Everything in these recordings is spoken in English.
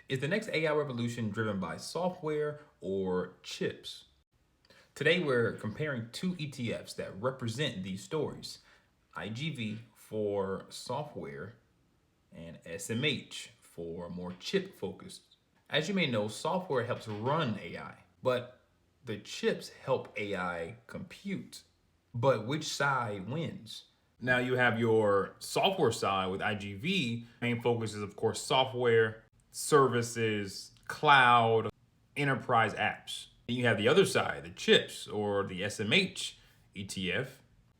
Is the next AI revolution driven by software or chips? Today, we're comparing two ETFs that represent these stories: IGV for software and SMH for more chip focused. As you may know, software helps run AI, but the chips help AI compute. But which side wins? Now you have your software side with IGV. Main focus is, of course, software, services, cloud, enterprise apps. And you have the other side, the chips or the SMH ETF.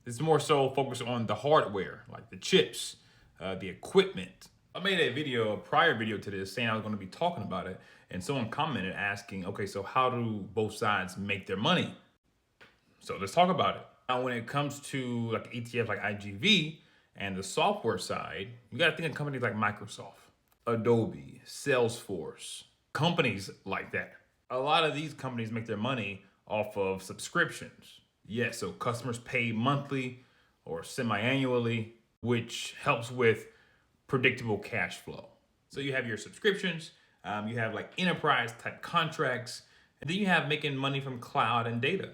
It's more so focused on the hardware, like the chips, the equipment. I made a prior video to this saying I was going to be talking about it, and someone commented asking, okay, so how do both sides make their money? So let's talk about it. Now, when it comes to like ETFs like IGV and the software side, you got to think of companies like Microsoft, Adobe, Salesforce, companies like that. A lot of these companies make their money off of subscriptions. Yes, so customers pay monthly or semi-annually, which helps with predictable cash flow. So you have your subscriptions, you have like enterprise type contracts, and then you have making money from cloud and data.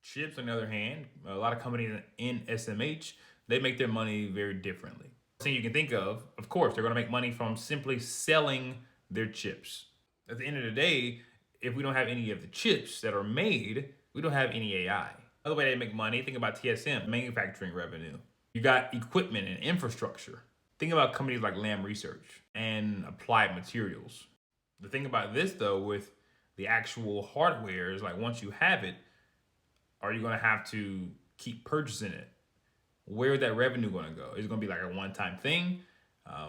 Chips, on the other hand, a lot of companies in SMH, they make their money very differently. Thing you can think of course, they're going to make money from simply selling their chips. At the end of the day, if we don't have any of the chips that are made, we don't have any AI. Another way they make money, think about TSM, manufacturing revenue. You got equipment and infrastructure. Think about companies like Lam Research and Applied Materials. The thing about this, though, with the actual hardware is like once you have it, are you going to have to keep purchasing it? Where's that revenue going to go? Is it going to be like a one-time thing?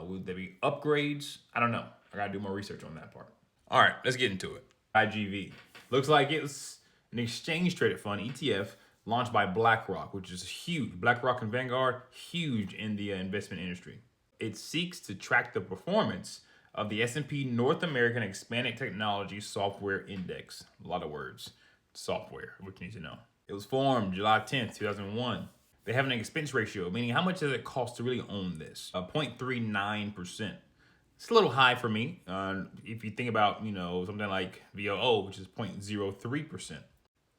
Will there be upgrades? I don't know. I got to do more research on that part. All right, let's get into it. IGV. Looks like it's an exchange-traded fund, ETF, launched by BlackRock, which is huge. BlackRock and Vanguard, huge in the investment industry. It seeks to track the performance of the S&P North American Expanded Technology Software Index. A lot of words. Software, which you need to know. It was formed July 10th, 2001. They have an expense ratio, meaning how much does it cost to really own this? 0.39%. It's a little high for me. If you think about, something like VOO, which is 0.03%.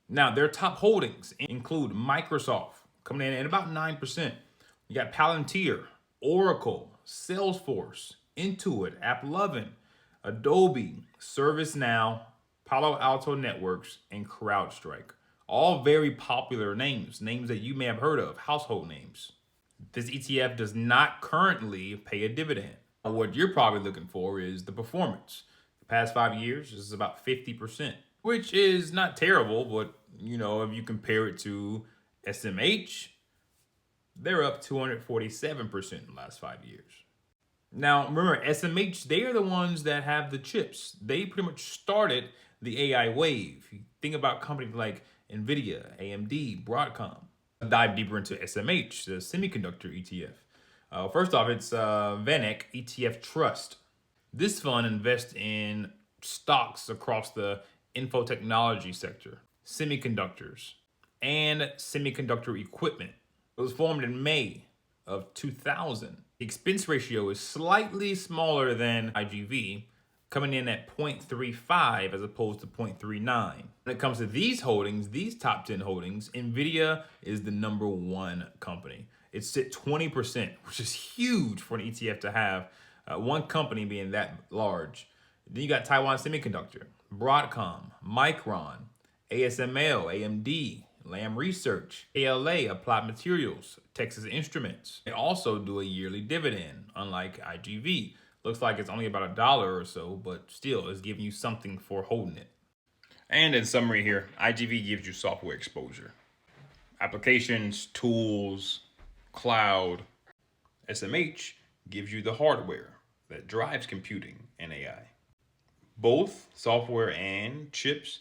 Now, their top holdings include Microsoft, coming in at about 9%. You got Palantir, Oracle, Salesforce, Intuit, AppLovin, Adobe, ServiceNow, Palo Alto Networks, and CrowdStrike. All very popular names that you may have heard of, household names. This ETF does not currently pay a dividend. What you're probably looking for is the performance. The past 5 years, this is about 50%, which is not terrible, but if you compare it to SMH, they're up 247% in the last 5 years. Now, remember, SMH, they are the ones that have the chips. They pretty much started the AI wave. You think about companies like NVIDIA, AMD, Broadcom. I'll dive deeper into SMH, the semiconductor ETF. First off, it's VanEck ETF Trust. This fund invests in stocks across the info technology sector, semiconductors, and semiconductor equipment. It was formed in May of 2000. The expense ratio is slightly smaller than IGV, coming in at 0.35 as opposed to 0.39. When it comes to these holdings, these top 10 holdings, NVIDIA is the number one company. It's at 20%, which is huge for an ETF to have one company being that large. Then you got Taiwan Semiconductor, Broadcom, Micron, ASML, AMD, Lam Research, ALA, Applied Materials, Texas Instruments. They also do a yearly dividend, unlike IGV. Looks like it's only about $1 or so, but still, it's giving you something for holding it. And in summary here, IGV gives you software exposure. Applications, tools, cloud. SMH gives you the hardware that drives computing and AI. Both software and chips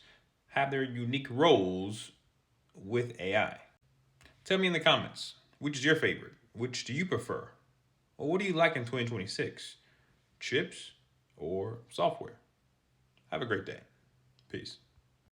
have their unique roles with AI. Tell me in the comments, which is your favorite? Which do you prefer? Or what do you like in 2026? Chips or software? Have a great day. Peace.